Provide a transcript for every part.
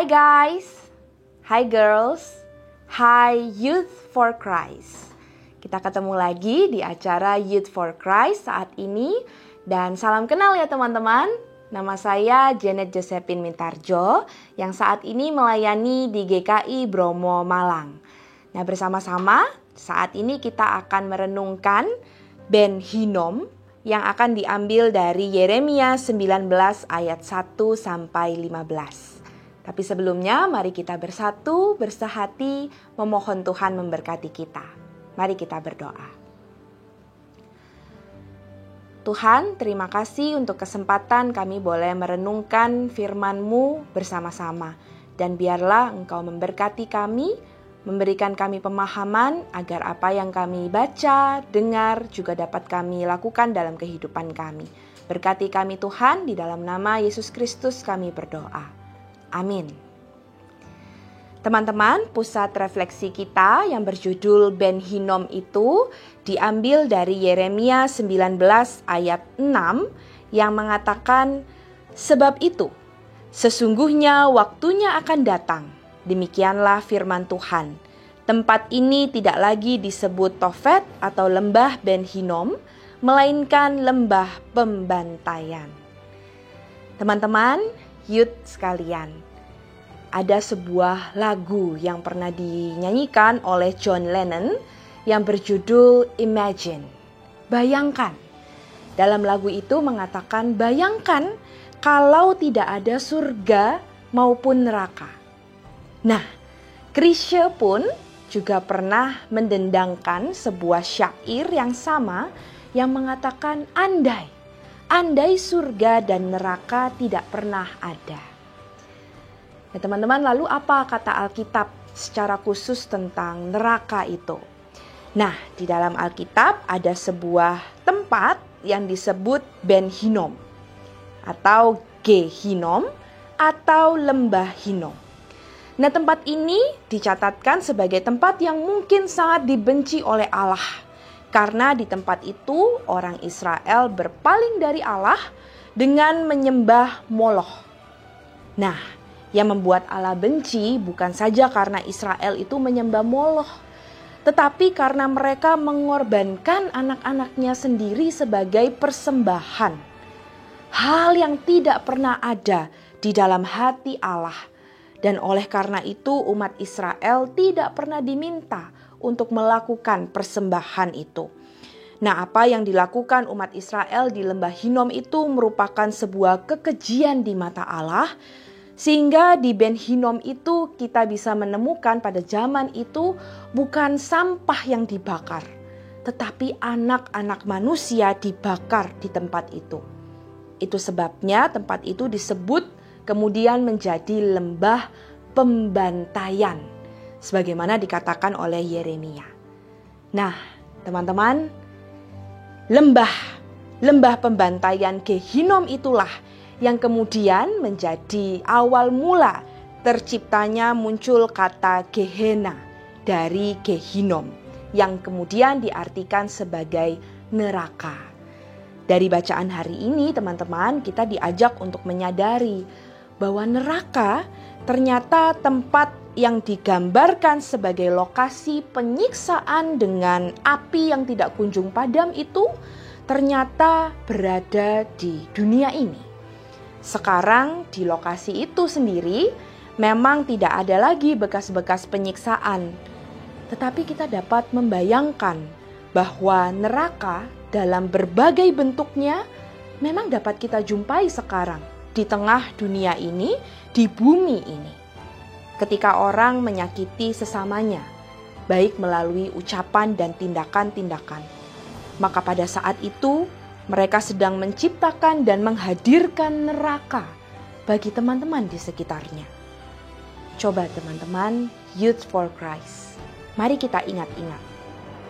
Hi guys, hi girls, hi Youth for Christ. Kita ketemu lagi di acara Youth for Christ saat ini. Dan salam kenal ya teman-teman. Nama saya Janet Josephine Mintarjo yang saat ini melayani di GKI Bromo Malang. Nah, bersama-sama saat ini kita akan merenungkan Ben Hinnom yang akan diambil dari Yeremia 19 ayat 1 sampai 15. Tapi sebelumnya mari kita bersatu, bersehati, memohon Tuhan memberkati kita. Mari kita berdoa. Tuhan, terima kasih untuk kesempatan kami boleh merenungkan firman-Mu bersama-sama. Dan biarlah Engkau memberkati kami, memberikan kami pemahaman agar apa yang kami baca, dengar juga dapat kami lakukan dalam kehidupan kami. Berkati kami Tuhan, di dalam nama Yesus Kristus kami berdoa. Amin. Teman-teman, pusat refleksi kita yang berjudul Ben Hinnom itu diambil dari Yeremia 19 ayat 6 yang mengatakan, "Sebab itu, sesungguhnya waktunya akan datang, demikianlah firman Tuhan. Tempat ini tidak lagi disebut Tofet atau lembah Ben Hinnom, melainkan lembah pembantaian." Teman-teman, youth sekalian, ada sebuah lagu yang pernah dinyanyikan oleh John Lennon yang berjudul Imagine. Bayangkan. Dalam lagu itu mengatakan, bayangkan kalau tidak ada surga maupun neraka. Nah, Chrisye pun juga pernah mendendangkan sebuah syair yang sama yang mengatakan andai surga dan neraka tidak pernah ada. Ya, teman-teman, lalu apa kata Alkitab secara khusus tentang neraka itu? Nah, di dalam Alkitab ada sebuah tempat yang disebut Ben Hinnom atau Gehinnom atau lembah Hinnom. Nah, tempat ini dicatatkan sebagai tempat yang mungkin sangat dibenci oleh Allah. Karena di tempat itu orang Israel berpaling dari Allah dengan menyembah Moloch. Nah, yang membuat Allah benci bukan saja karena Israel itu menyembah Moloch, tetapi karena mereka mengorbankan anak-anaknya sendiri sebagai persembahan. Hal yang tidak pernah ada di dalam hati Allah. Dan oleh karena itu umat Israel tidak pernah diminta untuk melakukan persembahan itu. Nah, apa yang dilakukan umat Israel di lembah Hinnom itu merupakan sebuah kekejian di mata Allah. Sehingga di Ben Hinnom itu kita bisa menemukan pada zaman itu bukan sampah yang dibakar, tetapi anak-anak manusia dibakar di tempat itu. Itu sebabnya tempat itu disebut kemudian menjadi lembah pembantaian, sebagaimana dikatakan oleh Yeremia. Nah, teman-teman, lembah pembantaian Gehinnom itulah yang kemudian menjadi awal mula terciptanya muncul kata Gehenna dari Gehinnom yang kemudian diartikan sebagai neraka. Dari bacaan hari ini teman-teman, kita diajak untuk menyadari bahwa neraka ternyata tempat yang digambarkan sebagai lokasi penyiksaan dengan api yang tidak kunjung padam itu ternyata berada di dunia ini. Sekarang di lokasi itu sendiri memang tidak ada lagi bekas-bekas penyiksaan. Tetapi kita dapat membayangkan bahwa neraka dalam berbagai bentuknya memang dapat kita jumpai sekarang di tengah dunia ini, di bumi ini. Ketika orang menyakiti sesamanya, baik melalui ucapan dan tindakan-tindakan, maka pada saat itu mereka sedang menciptakan dan menghadirkan neraka bagi teman-teman di sekitarnya. Coba teman-teman, Youth for Christ, mari kita ingat-ingat.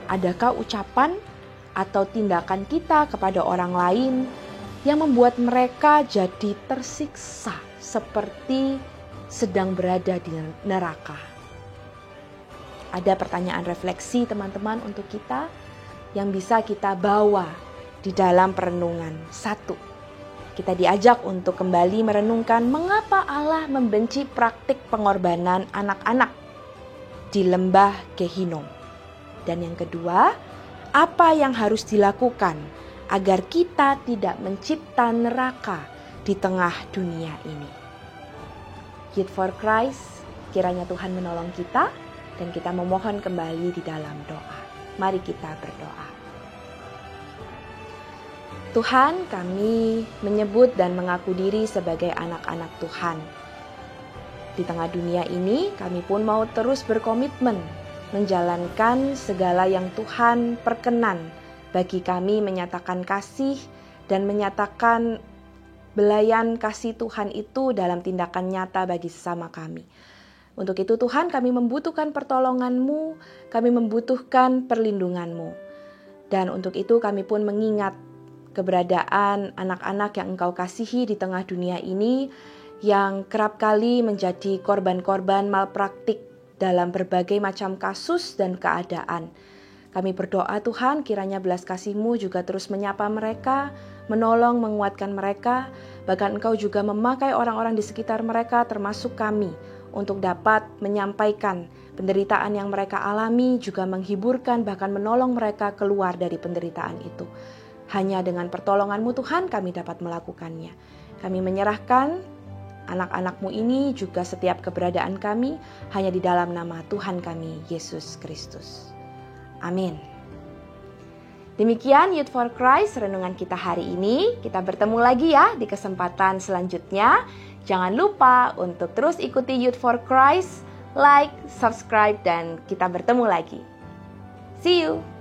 Adakah ucapan atau tindakan kita kepada orang lain yang membuat mereka jadi tersiksa seperti sedang berada di neraka? Ada pertanyaan refleksi teman-teman untuk kita yang bisa kita bawa di dalam perenungan. 1. kita diajak untuk kembali merenungkan mengapa Allah membenci praktik pengorbanan anak-anak di lembah Gehinom. Dan yang kedua, apa yang harus dilakukan agar kita tidak mencipta neraka di tengah dunia ini. Youth for Christ, kiranya Tuhan menolong kita dan kita memohon kembali di dalam doa. Mari kita berdoa. Tuhan, kami menyebut dan mengaku diri sebagai anak-anak Tuhan. Di tengah dunia ini, kami pun mau terus berkomitmen menjalankan segala yang Tuhan perkenan bagi kami menyatakan kasih dan menyatakan belayan kasih Tuhan itu dalam tindakan nyata bagi sesama kami. Untuk itu Tuhan, kami membutuhkan pertolongan-Mu, kami membutuhkan perlindungan-Mu. Dan untuk itu kami pun mengingat keberadaan anak-anak yang Engkau kasihi di tengah dunia ini yang kerap kali menjadi korban-korban malpraktik dalam berbagai macam kasus dan keadaan. Kami berdoa Tuhan, kiranya belas kasih-Mu juga terus menyapa mereka, menolong, menguatkan mereka, bahkan Engkau juga memakai orang-orang di sekitar mereka termasuk kami untuk dapat menyampaikan penderitaan yang mereka alami, juga menghiburkan bahkan menolong mereka keluar dari penderitaan itu. Hanya dengan pertolongan-Mu Tuhan kami dapat melakukannya. Kami menyerahkan anak-anak-Mu ini juga setiap keberadaan kami hanya di dalam nama Tuhan kami, Yesus Kristus. Amin. Demikian Youth for Christ renungan kita hari ini. Kita bertemu lagi ya di kesempatan selanjutnya. Jangan lupa untuk terus ikuti Youth for Christ, like, subscribe, dan kita bertemu lagi. See you!